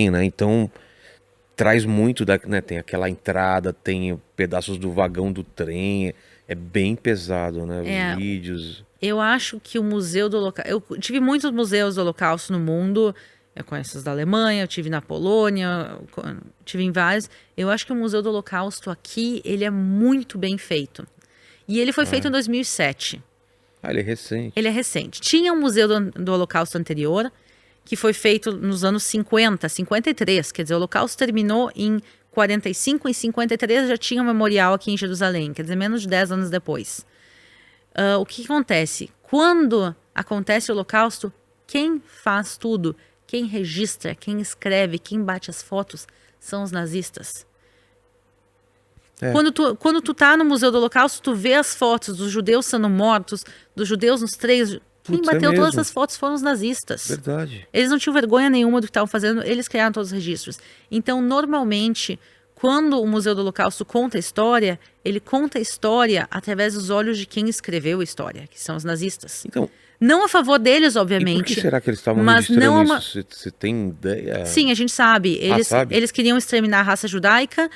né? Então traz muito né? Tem aquela entrada, tem pedaços do vagão do trem, é bem pesado, né? Os É, vídeos. eu acho que o Museu do Holocausto. Eu tive muitos museus do Holocausto no mundo. Eu conheço os da Alemanha, eu tive na Polônia, tive em vários. Eu acho que o Museu do Holocausto aqui, ele é muito bem feito. E ele foi feito em 2007. Ah, ele é Ele é recente. recente. Tinha um Museu do Holocausto anterior, que foi feito nos anos 50, 53. Quer dizer, o Holocausto terminou em 45, em 53 já tinha um memorial aqui em Jerusalém, quer dizer, menos de 10 anos depois. O que acontece? Quando acontece o Holocausto, quem faz tudo, quem registra, quem escreve, quem bate as fotos, são os nazistas. É, Quando tu tá no Museu do Holocausto, tu vê as fotos dos judeus sendo mortos, dos judeus nos três. Quem putz, é bateu todas mesmo. essas fotos foram os nazistas. Verdade. Eles não tinham vergonha nenhuma do que estavam fazendo, eles criaram todos os registros. Então, normalmente, quando o Museu do Holocausto conta a história, ele conta a história através dos olhos de quem escreveu a história, que são os nazistas. Então, Não a favor deles, e por que obviamente, será que eles estavam mas não registrando é isso? uma. Você tem ideia? Sim, a gente sabe. Sabe? Eles queriam exterminar a raça judaica,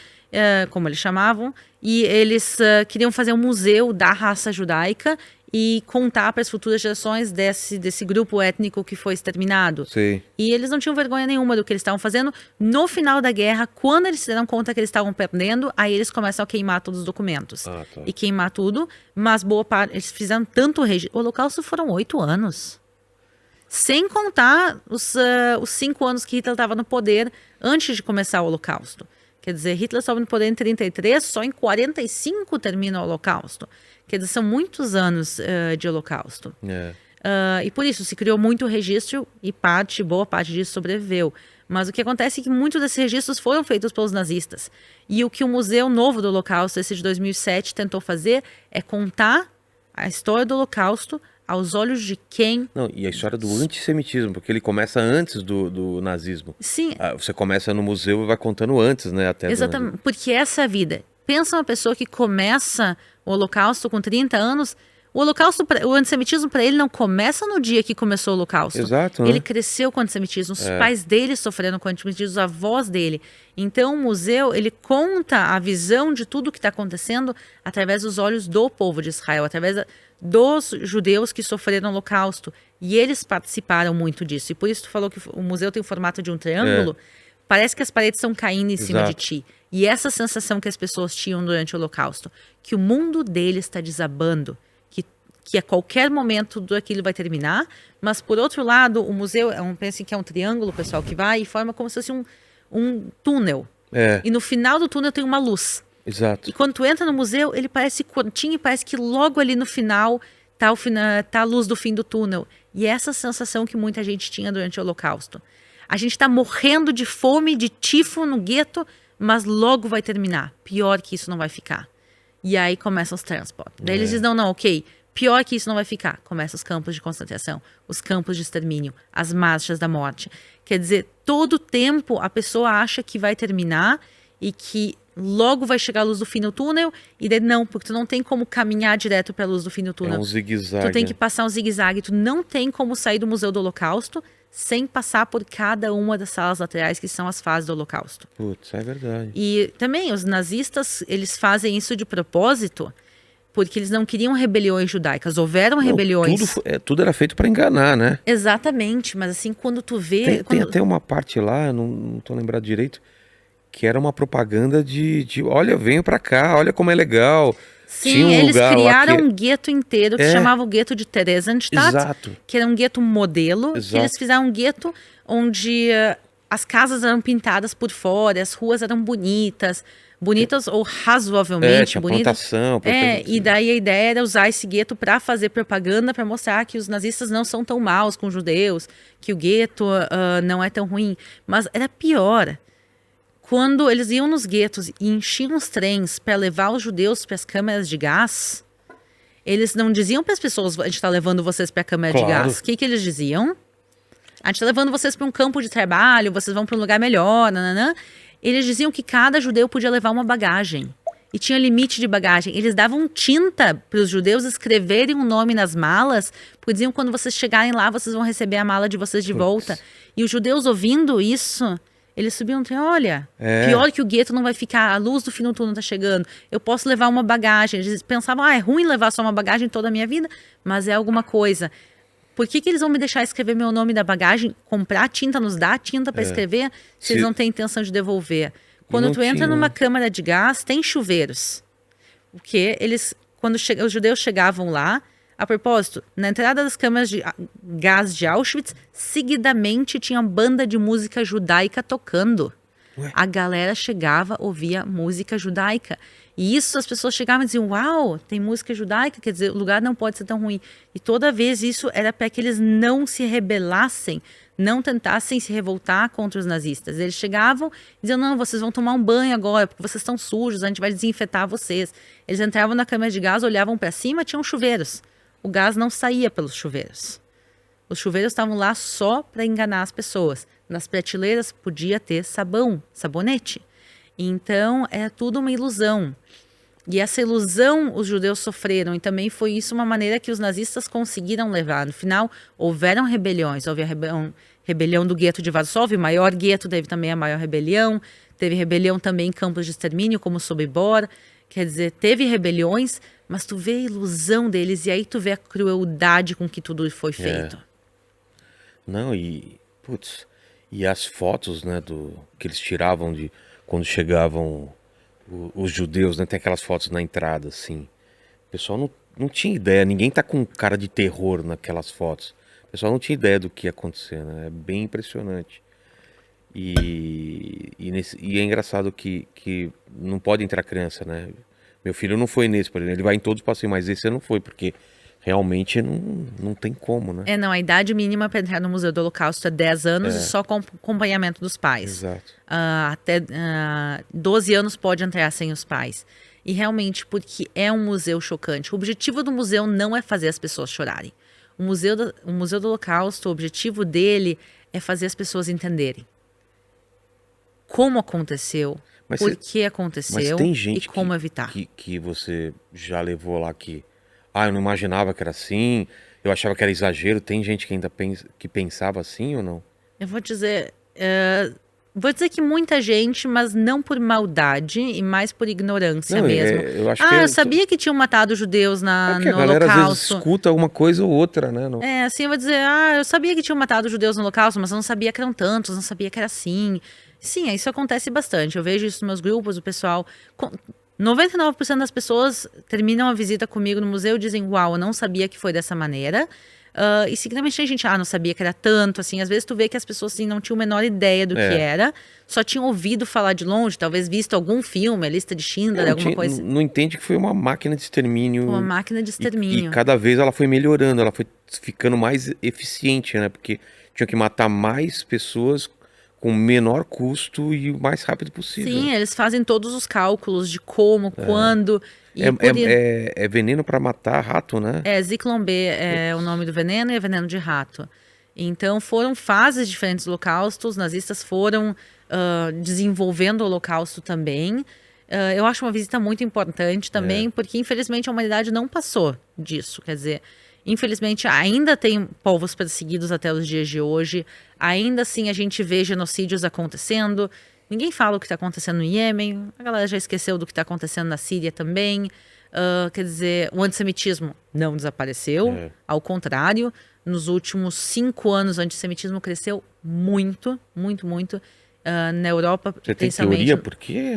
como eles chamavam, e eles queriam fazer um museu da raça judaica e contar para as futuras gerações desse grupo étnico que foi exterminado. Sei. E eles não tinham vergonha nenhuma do que eles estavam fazendo. No final da guerra, quando eles se deram conta que eles estavam perdendo, aí eles começam a queimar todos os documentos. Ah, tá. E queimar tudo, mas boa parte, eles fizeram tanto registro. O Holocausto foram 8 anos. Sem contar os 5 anos que Hitler estava no poder antes de começar o Holocausto. Quer dizer, Hitler estava no poder em 33, só em 45 termina o Holocausto. Quer dizer, são muitos anos de Holocausto. É. E por isso se criou muito registro e boa parte disso sobreviveu. Mas o que acontece é que muitos desses registros foram feitos pelos nazistas. E o que o Museu Novo do Holocausto, esse de 2007, tentou fazer é contar a história do Holocausto aos olhos de quem... Não, e a história do antissemitismo, porque ele começa antes do nazismo. Sim, Você começa no museu e vai contando antes, né? Até do nazismo. exatamente, porque essa é a vida. Pensa uma pessoa que começa o Holocausto com 30 anos. O Holocausto, o antissemitismo para ele não começa no dia que começou o Holocausto. Exato, né? Ele cresceu com o antissemitismo, os pais dele sofreram com o antissemitismo, os avós dele. Então o museu, ele conta a visão de tudo que está acontecendo através dos olhos do povo de Israel, através dos judeus que sofreram o Holocausto. E eles participaram muito disso. E por isso tu falou que o museu tem o formato de um triângulo. Parece que as paredes estão caindo em cima de Exato. ti. E essa sensação que as pessoas tinham durante o Holocausto, que o mundo deles está desabando, que a qualquer momento tudo aquilo vai terminar, mas por outro lado, o museu, pensem que é um triângulo, pessoal, que vai e forma como se fosse um túnel. É, E no final do túnel tem uma luz. exato. E quando tu entra no museu, ele parece curtinho e parece que logo ali no final tá a luz do fim do túnel. E é essa sensação que muita gente tinha durante o Holocausto. A gente está morrendo de fome, de tifo no gueto, mas logo vai terminar. Pior que isso não vai ficar. E aí começam os transportes. Daí eles dizem, não, ok, pior que isso não vai ficar. Começam os campos de concentração, os campos de extermínio, as marchas da morte. Quer dizer, todo tempo a pessoa acha que vai terminar e que logo vai chegar a luz do fim do túnel, e daí não, porque tu não tem como caminhar direto para a luz do fim do túnel. É um zigue-zague. Tu tem que passar um zigue-zague, tu não tem como sair do Museu do Holocausto sem passar por cada uma das salas laterais que são as fases do Holocausto. Putz, é verdade. E também os nazistas, eles fazem isso de propósito, porque eles não queriam rebeliões judaicas. Houveram Não, rebeliões. tudo era feito pra enganar, né? Exatamente, mas assim, quando tu vê... Tem até uma parte lá, eu não tô lembrado direito, que era uma propaganda de olha, venho pra cá, olha como é legal. Tinha Sim, um eles lugar lá criaram que... um gueto inteiro que chamava o gueto de Theresienstadt, Exato. que era um gueto modelo, que Exato. eles fizeram um gueto onde as casas eram pintadas por fora, as ruas eram bonitas ou razoavelmente tinha bonitas. plantação. E daí a ideia era usar esse gueto para fazer propaganda, para mostrar que os nazistas não são tão maus com os judeus, que o gueto não é tão ruim. Mas era pior. Quando eles iam nos guetos e enchiam os trens para levar os judeus para as câmeras de gás, eles não diziam para as pessoas, a gente está levando vocês para a câmera de Claro. gás. O que eles diziam? A gente está levando vocês para um campo de trabalho, vocês vão para um lugar melhor, nananã. Eles diziam que cada judeu podia levar uma bagagem. E tinha limite de bagagem. Eles davam tinta para os judeus escreverem um nome nas malas, porque diziam que quando vocês chegarem lá, vocês vão receber a mala de vocês de volta. E os judeus ouvindo isso, Eles subiam no trem, olha, pior que o gueto não vai ficar, a luz do fim do túnel tá chegando, eu posso levar uma bagagem. Eles pensavam, é ruim levar só uma bagagem toda a minha vida, mas é alguma coisa. Por que eles vão me deixar escrever meu nome da bagagem, comprar tinta, nos dar tinta para escrever, se eles não têm intenção de devolver? Quando tu entra numa câmara de gás, tem chuveiros. Porque eles, quando os judeus chegavam lá, a propósito, na entrada das câmaras de gás de Auschwitz, seguidamente tinha banda de música judaica tocando. Ué? A galera chegava, ouvia música judaica. E isso as pessoas chegavam e diziam, uau, tem música judaica, quer dizer, o lugar não pode ser tão ruim. E toda vez isso era para que eles não se rebelassem, não tentassem se revoltar contra os nazistas. Eles chegavam e diziam, não, vocês vão tomar um banho agora, porque vocês estão sujos, a gente vai desinfetar vocês. Eles entravam na câmara de gás, olhavam para cima, tinham chuveiros. O gás não saía pelos chuveiros. Os chuveiros estavam lá só para enganar as pessoas. Nas prateleiras podia ter sabão, sabonete. Então, é tudo uma ilusão. E essa ilusão os judeus sofreram. E também foi isso uma maneira que os nazistas conseguiram levar. No final, houveram rebeliões. Houve a rebelião do gueto de Varsóvia, o maior gueto, teve também a maior rebelião. Teve rebelião também em campos de extermínio, como Sobibor. Quer dizer, teve rebeliões, mas tu vê a ilusão deles e aí tu vê a crueldade com que tudo foi feito. Não, putz, e as fotos, né, que eles tiravam de quando chegavam os judeus, né, tem aquelas fotos na entrada, assim. O pessoal não tinha ideia, ninguém tá com cara de terror naquelas fotos. O pessoal não tinha ideia do que ia acontecer, né? É bem impressionante. E é engraçado que não pode entrar criança, né? Meu filho não foi nesse, por exemplo. Ele vai em todos os passeios, mas esse não foi, porque realmente não tem como, né? Não, a idade mínima para entrar no Museu do Holocausto é 10 anos e só com acompanhamento dos pais. Exato. Até 12 anos pode entrar sem os pais. E realmente, porque é um museu chocante. O objetivo do museu não é fazer as pessoas chorarem. O Museu do Holocausto, o objetivo dele é fazer as pessoas entenderem como aconteceu, por que aconteceu e como evitar. Que você já levou lá que... eu não imaginava que era assim, eu achava que era exagero. Tem gente que ainda que pensava assim ou não? Eu vou dizer que muita gente, mas não por maldade e mais por ignorância mesmo. Eu acho eu sabia que tinham matado judeus no Holocausto. A galera às vezes escuta uma coisa ou outra, né? Não... assim eu vou dizer, eu sabia que tinham matado judeus no Holocausto, mas eu não sabia que eram tantos, não sabia que era assim. Sim, isso acontece bastante. Eu vejo isso nos meus grupos, o pessoal... 99% das pessoas terminam a visita comigo no museu e dizem, uau, eu não sabia que foi dessa maneira. E seguidamente tem gente, não sabia que era tanto, assim. Às vezes tu vê que as pessoas assim, não tinham a menor ideia do que era, só tinham ouvido falar de longe, talvez visto algum filme, a lista de Schindler, alguma coisa. Não entende que foi uma máquina de extermínio. Uma máquina de extermínio. E cada vez ela foi melhorando, ela foi ficando mais eficiente, né? Porque tinha que matar mais pessoas com o menor custo e o mais rápido possível. Sim, eles fazem todos os cálculos de como, quando... É veneno para matar rato, né? Zyklon B é o nome do veneno e é veneno de rato. Então foram fases diferentes do Holocausto, os nazistas foram desenvolvendo o Holocausto também. Eu acho uma visita muito importante também, porque infelizmente a humanidade não passou disso, quer dizer... Infelizmente, ainda tem povos perseguidos até os dias de hoje. Ainda assim, a gente vê genocídios acontecendo. Ninguém fala o que está acontecendo no Iêmen. A galera já esqueceu do que está acontecendo na Síria também. Quer dizer, o antissemitismo não desapareceu. Ao contrário, nos últimos 5 anos, o antissemitismo cresceu muito, muito, muito. Na Europa, Você tem teoria por quê?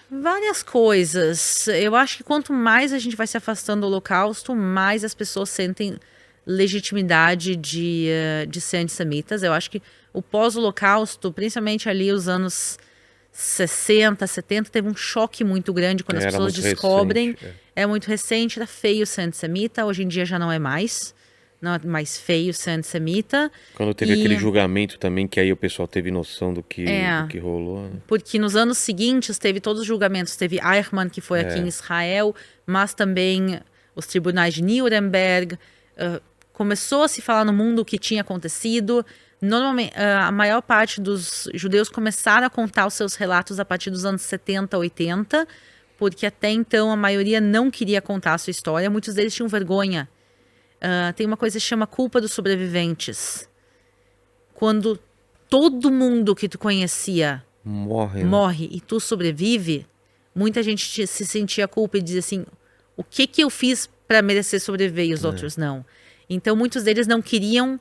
Várias coisas. Eu acho que quanto mais a gente vai se afastando do Holocausto, mais as pessoas sentem legitimidade de ser antissemitas. Eu acho que o pós-Holocausto, principalmente ali os anos 60, 70, teve um choque muito grande quando as pessoas descobrem. É muito recente, era feio ser antissemita. Hoje em dia já não é mais. Não é mais feio ser antissemita. Quando teve aquele julgamento também, que aí o pessoal teve noção do que rolou. Né? Porque nos anos seguintes teve todos os julgamentos. Teve Eichmann, que foi aqui em Israel, mas também os tribunais de Nuremberg. Começou a se falar no mundo o que tinha acontecido. Normalmente, a maior parte dos judeus começaram a contar os seus relatos a partir dos anos 70, 80, porque até então a maioria não queria contar a sua história. Muitos deles tinham vergonha. Tem uma coisa que se chama culpa dos sobreviventes. Quando todo mundo que tu conhecia Morre, né? morre e tu sobrevive, muita gente se sentia culpa e dizia assim, o que que eu fiz para merecer sobreviver e os outros não? Então muitos deles não queriam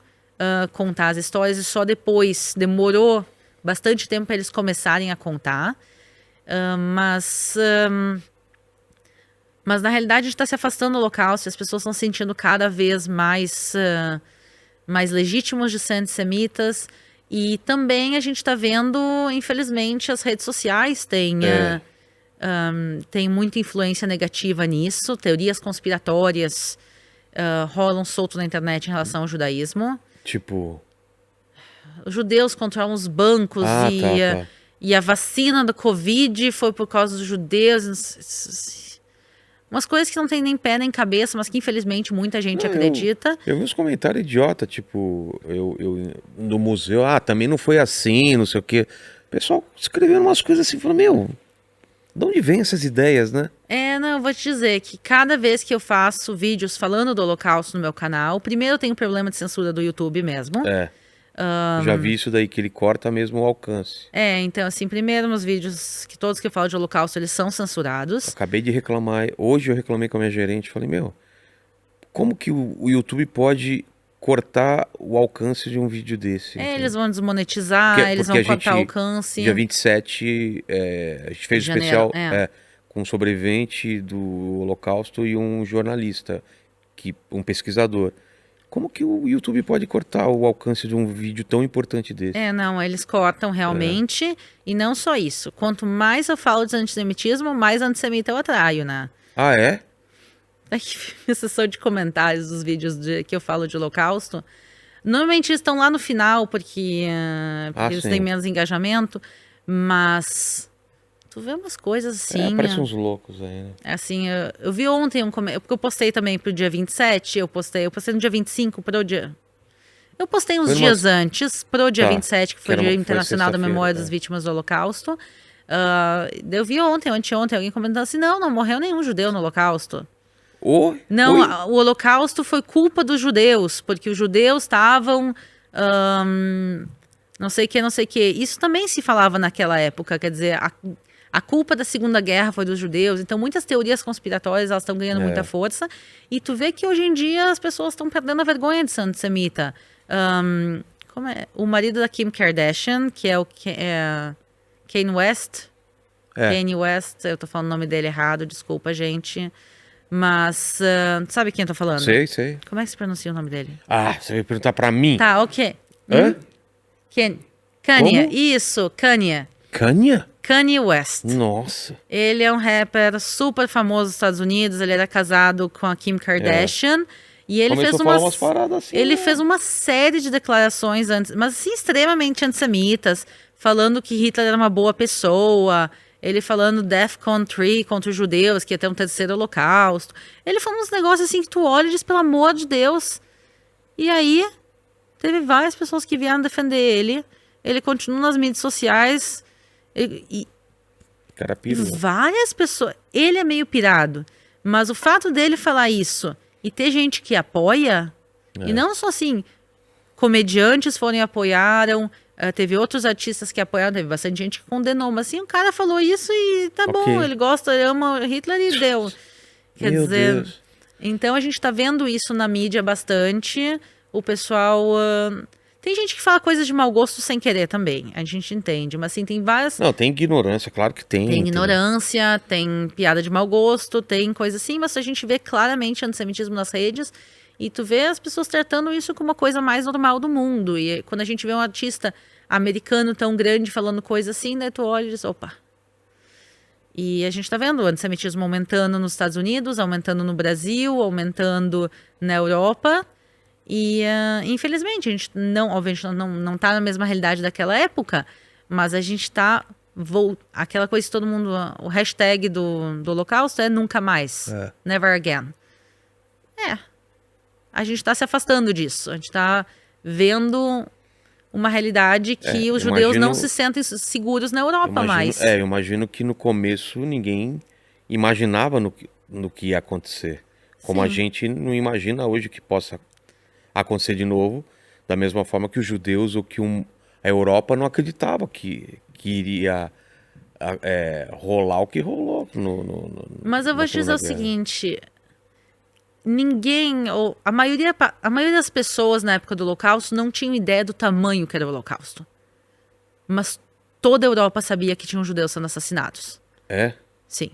contar as histórias e só depois, demorou bastante tempo para eles começarem a contar. Mas na realidade a gente está se afastando do Holocausto, as pessoas estão se sentindo cada vez mais legítimos de ser antissemitas. E também a gente está vendo, infelizmente, as redes sociais têm muita influência negativa nisso. Teorias conspiratórias rolam solto na internet em relação ao judaísmo. Tipo, Os judeus controlam os bancos tá. e a vacina da Covid foi por causa dos judeus. Umas coisas que não tem nem pé nem cabeça, mas que infelizmente muita gente Não, acredita. eu vi uns comentários idiota, tipo, no museu, também não foi assim, não sei o quê. O pessoal escrevendo umas coisas assim, falando, meu, de onde vem essas ideias, né? Não, eu vou te dizer que cada vez que eu faço vídeos falando do Holocausto no meu canal, primeiro eu tenho problema de censura do YouTube mesmo. Já vi isso daí, que ele corta mesmo o alcance. Então assim, primeiro nos vídeos, que todos que eu falo de Holocausto, eles são censurados. Acabei de reclamar, hoje eu reclamei com a minha gerente, falei, meu, como que o YouTube pode cortar o alcance de um vídeo desse? Eles vão desmonetizar, eles vão cortar o alcance. Dia 27, a gente fez um Janeiro, especial com um sobrevivente do Holocausto e um jornalista, um pesquisador. Como que o YouTube pode cortar o alcance de um vídeo tão importante desse? Não, eles cortam realmente. E não só isso. Quanto mais eu falo de antissemitismo, mais antissemita eu atraio, né? Ah, é? A sessão de comentários dos vídeos que eu falo de Holocausto, normalmente eles estão lá no final, porque eles têm menos engajamento, mas tu vê umas coisas assim... Parecem uns loucos aí, né? Assim, eu vi ontem, porque eu postei também pro dia 27, eu postei no dia 25 pro dia... Eu postei uns dias antes, pro dia 27, que foi o Dia Internacional da Memória das Vítimas do Holocausto. Eu vi anteontem, alguém comentando assim, não morreu nenhum judeu no Holocausto. Não, o Holocausto foi culpa dos judeus, porque os judeus estavam não sei o que. Isso também se falava naquela época, quer dizer, a culpa da Segunda Guerra foi dos judeus. Então muitas teorias conspiratórias elas estão ganhando muita força. E tu vê que hoje em dia as pessoas estão perdendo a vergonha de ser antissemita. Como é? O marido da Kim Kardashian, que é o Kanye West. Kanye West, eu tô falando o nome dele errado, desculpa, gente. Mas, sabe quem eu tô falando? Sei. Como é que se pronuncia o nome dele? Você vai perguntar pra mim? Tá, ok. Kanye. Isso, Kanye. Kanye West. Nossa. Ele é um rapper super famoso nos Estados Unidos, ele era casado com a Kim Kardashian. E ele fez uma série de declarações antes, mas assim, extremamente antissemitas, falando que Hitler era uma boa pessoa, ele falando DEFCON 3 contra os judeus, que ia ter um terceiro holocausto. Ele falou uns negócios assim que tu olha e diz, pelo amor de Deus. E aí, teve várias pessoas que vieram defender ele. Ele continua nas mídias sociais. Cara pirou. Várias pessoas. Ele é meio pirado. Mas o fato dele falar isso e ter gente que apoia, e não só assim, comediantes foram e apoiaram, teve outros artistas que apoiaram, teve bastante gente que condenou, mas assim, o cara falou isso e tá bom, ele gosta, ama Hitler e deu. Quer dizer, Deus. Então a gente tá vendo isso na mídia bastante, o pessoal... Tem gente que fala coisas de mau gosto sem querer também, a gente entende, mas assim, tem várias... Não, tem ignorância, claro que tem. Tem ignorância, tem piada de mau gosto, tem coisa assim, mas a gente vê claramente antissemitismo nas redes e tu vê as pessoas tratando isso como uma coisa mais normal do mundo. E quando a gente vê um artista americano tão grande falando coisa assim, né, tu olha e diz, opa. E a gente tá vendo o antissemitismo aumentando nos Estados Unidos, aumentando no Brasil, aumentando na Europa. E, infelizmente, a gente obviamente não tá na mesma realidade daquela época, mas a gente tá... Aquela coisa que todo mundo... O hashtag do Holocausto é nunca mais. Never again. A gente tá se afastando disso. A gente tá vendo uma realidade que os judeus não se sentem seguros na Europa mais. Eu imagino que no começo ninguém imaginava no que ia acontecer. Como a gente não imagina hoje que possa acontecer de novo, da mesma forma que os judeus ou que a a Europa não acreditava que iria rolar o que rolou Mas eu vou na te dizer Segunda o Guerra. seguinte, ninguém, ou a maioria das pessoas na época do Holocausto não tinham ideia do tamanho que era o Holocausto. Mas toda a Europa sabia que tinham judeus sendo assassinados. É? Sim.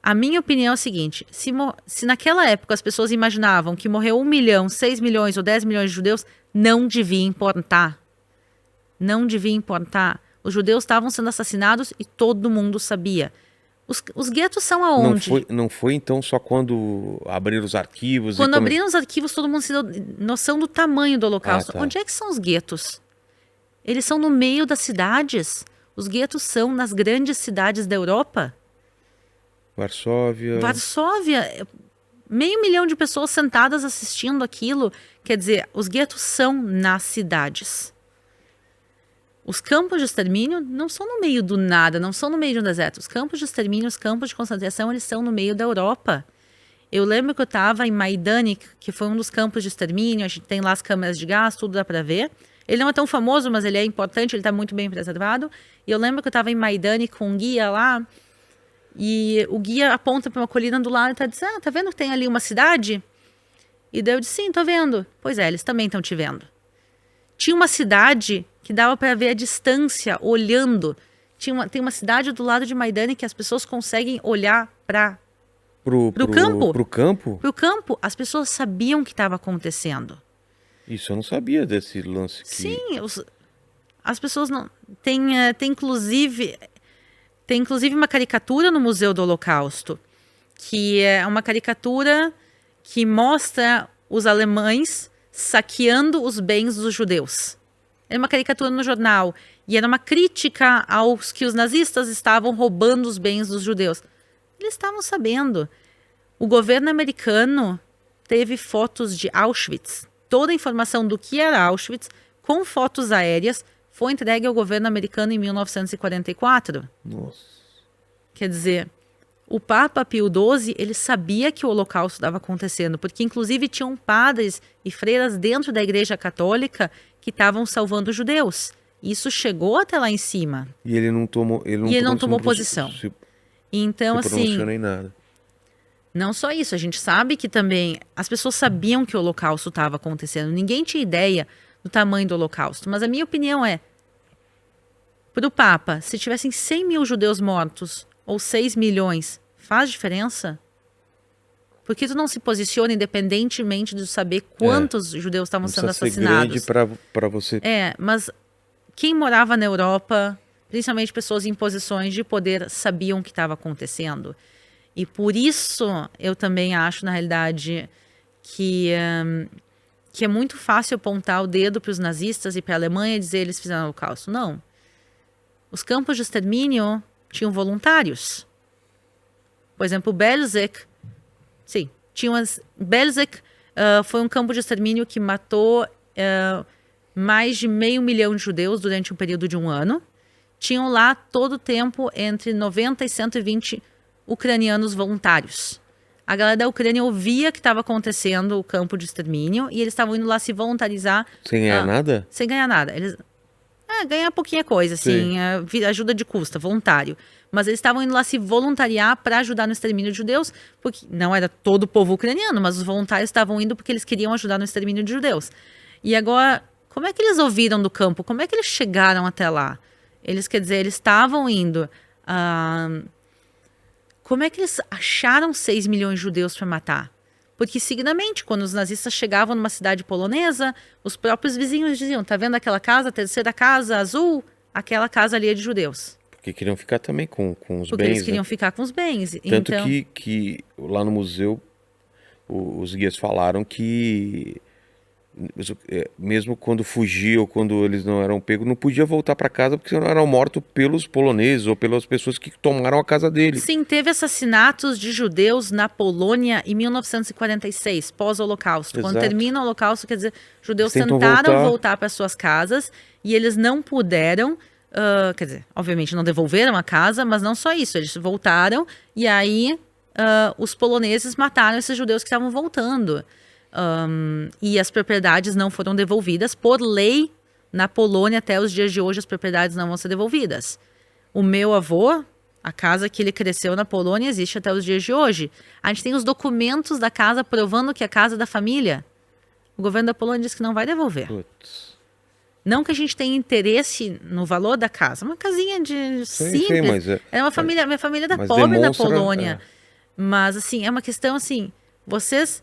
A minha opinião é a seguinte, se naquela época as pessoas imaginavam que morreu 1 milhão, 6 milhões ou 10 milhões de judeus, não devia importar. Não devia importar. Os judeus estavam sendo assassinados e todo mundo sabia. Os guetos são aonde? Não foi então só quando abriram os arquivos Quando e abriram os arquivos, todo mundo se deu noção do tamanho do Holocausto. Ah, tá. Onde é que são os guetos? Eles são no meio das cidades. Os guetos são nas grandes cidades da Europa. Varsóvia. Varsóvia, 500 mil de pessoas sentadas assistindo aquilo. Quer dizer, os guetos são nas cidades. Os campos de extermínio não são no meio do nada, não são no meio de um deserto. Os campos de extermínio, os campos de concentração, eles são no meio da Europa. Eu lembro que eu estava em Majdanek, que foi um dos campos de extermínio. A gente tem lá as câmeras de gás, tudo dá para ver. Ele não é tão famoso, mas ele é importante, ele está muito bem preservado. E eu lembro que eu estava em Majdanek com um guia lá. E o guia aponta para uma colina do lado e está dizendo, tá vendo que tem ali uma cidade? E daí eu disse, sim, tô vendo. Pois é, eles também estão te vendo. Tinha uma cidade que dava para ver a distância, olhando. Tem uma cidade do lado de Majdanek que as pessoas conseguem olhar para Pro campo. Pro campo? o campo. As pessoas sabiam o que estava acontecendo. Isso eu não sabia desse lance que... Sim, as pessoas não... Tem inclusive uma caricatura no Museu do Holocausto, que é uma caricatura que mostra os alemães saqueando os bens dos judeus. Era uma caricatura no jornal e era uma crítica aos que os nazistas estavam roubando os bens dos judeus. Eles estavam sabendo. O governo americano teve fotos de Auschwitz. Toda a informação do que era Auschwitz, com fotos aéreas, foi entregue ao governo americano em 1944. Nossa. Quer dizer, o Papa Pio XII, ele sabia que o Holocausto estava acontecendo, porque inclusive tinham padres e freiras dentro da Igreja Católica que estavam salvando os judeus. Isso chegou até lá em cima. E ele não tomou... Ele não tomou posição. Então, se assim, pronunciou nem nada. não só isso, a gente sabe que também as pessoas sabiam que o Holocausto estava acontecendo. Ninguém tinha ideia do tamanho do Holocausto. Mas a minha opinião é, para o Papa, se tivessem 100 mil judeus mortos ou 6 milhões, faz diferença? Por que tu não se posiciona independentemente de saber quantos judeus estavam Não sendo precisa ser assassinados? grande para você... Mas quem morava na Europa, principalmente pessoas em posições de poder, sabiam o que estava acontecendo. E por isso eu também acho, na realidade, que é muito fácil apontar o dedo para os nazistas e para a Alemanha e dizer que eles fizeram o Holocausto. Não. Os campos de extermínio tinham voluntários. Por exemplo, Belzec, sim, Belzec foi um campo de extermínio que matou mais de 500 mil de judeus durante um período de 1 ano. Tinham lá todo o tempo entre 90 e 120 ucranianos voluntários. A galera da Ucrânia ouvia que estava acontecendo o campo de extermínio e eles estavam indo lá se voluntarizar. Sem ganhar nada? Sem ganhar nada. Eles ganhar pouquinha coisa, assim, ajuda de custa, voluntário. Mas eles estavam indo lá se voluntariar para ajudar no extermínio de judeus, porque não era todo o povo ucraniano, mas os voluntários estavam indo porque eles queriam ajudar no extermínio de judeus. E agora, como é que eles ouviram do campo? Como é que eles chegaram até lá? Eles estavam indo... como é que eles acharam 6 milhões de judeus para matar? Porque, seguidamente, quando os nazistas chegavam numa cidade polonesa, os próprios vizinhos diziam, tá vendo aquela casa, a terceira casa azul? Aquela casa ali é de judeus. Porque queriam ficar também com os bens. Porque eles queriam ficar com os bens. Tanto então... que lá no museu, os guias falaram que mesmo quando fugia ou quando eles não eram pegos, não podia voltar para casa porque senão eram mortos pelos poloneses ou pelas pessoas que tomaram a casa dele. Sim, teve assassinatos de judeus na Polônia em 1946, pós-Holocausto. Quando termina o Holocausto, quer dizer, judeus tentaram voltar para suas casas e eles não puderam, quer dizer, obviamente não devolveram a casa, mas não só isso, eles voltaram e aí os poloneses mataram esses judeus que estavam voltando. E as propriedades não foram devolvidas por lei Na Polônia, até os dias de hoje, as propriedades não vão ser devolvidas. O meu avô, a casa que ele cresceu na Polônia, existe até os dias de hoje. A gente tem os documentos da casa provando que é a casa da família. O governo da Polônia diz que não vai devolver. Putz. Não que a gente tenha interesse no valor da casa. Uma casinha de simples. Sim, mas é uma família, minha família da mas pobre na demonstra, Polônia. Mas, assim, é uma questão assim, vocês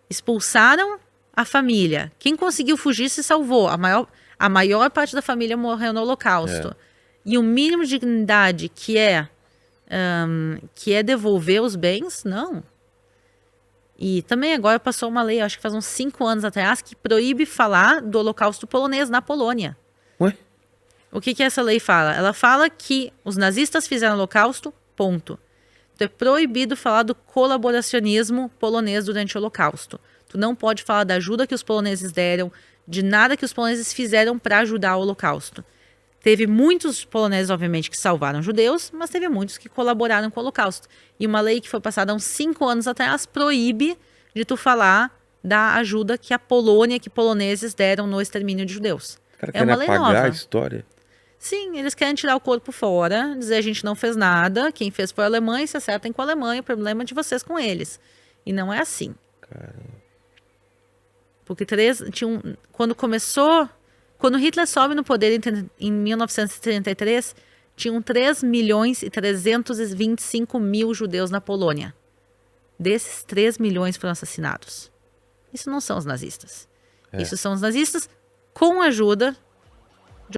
expulsaram a família. Quem conseguiu fugir se salvou. A maior parte da família morreu no Holocausto. E o mínimo de dignidade que é devolver os bens, não. E também agora passou uma lei, acho que faz uns 5 anos atrás, que proíbe falar do Holocausto polonês na Polônia. Ué? O que essa lei fala? Ela fala que os nazistas fizeram o Holocausto, ponto. Então é proibido falar do colaboracionismo polonês durante o Holocausto. Tu não pode falar da ajuda que os poloneses deram, de nada que os poloneses fizeram para ajudar o Holocausto. Teve muitos poloneses, obviamente, que salvaram judeus, mas teve muitos que colaboraram com o Holocausto. E uma lei que foi passada há uns 5 anos atrás proíbe de tu falar da ajuda que a Polônia, que poloneses deram no extermínio de judeus. Cara, É uma lei apagar nova. a história. Sim, eles querem tirar o corpo fora, dizer a gente não fez nada, quem fez foi a Alemanha, se acertem com a Alemanha, o problema é de vocês com eles. E não é assim. Caramba. Porque quando Hitler sobe no poder em 1933, tinham 3.325.000 judeus na Polônia. Desses, 3 milhões foram assassinados. Isso não são os nazistas. Isso são os nazistas com a ajuda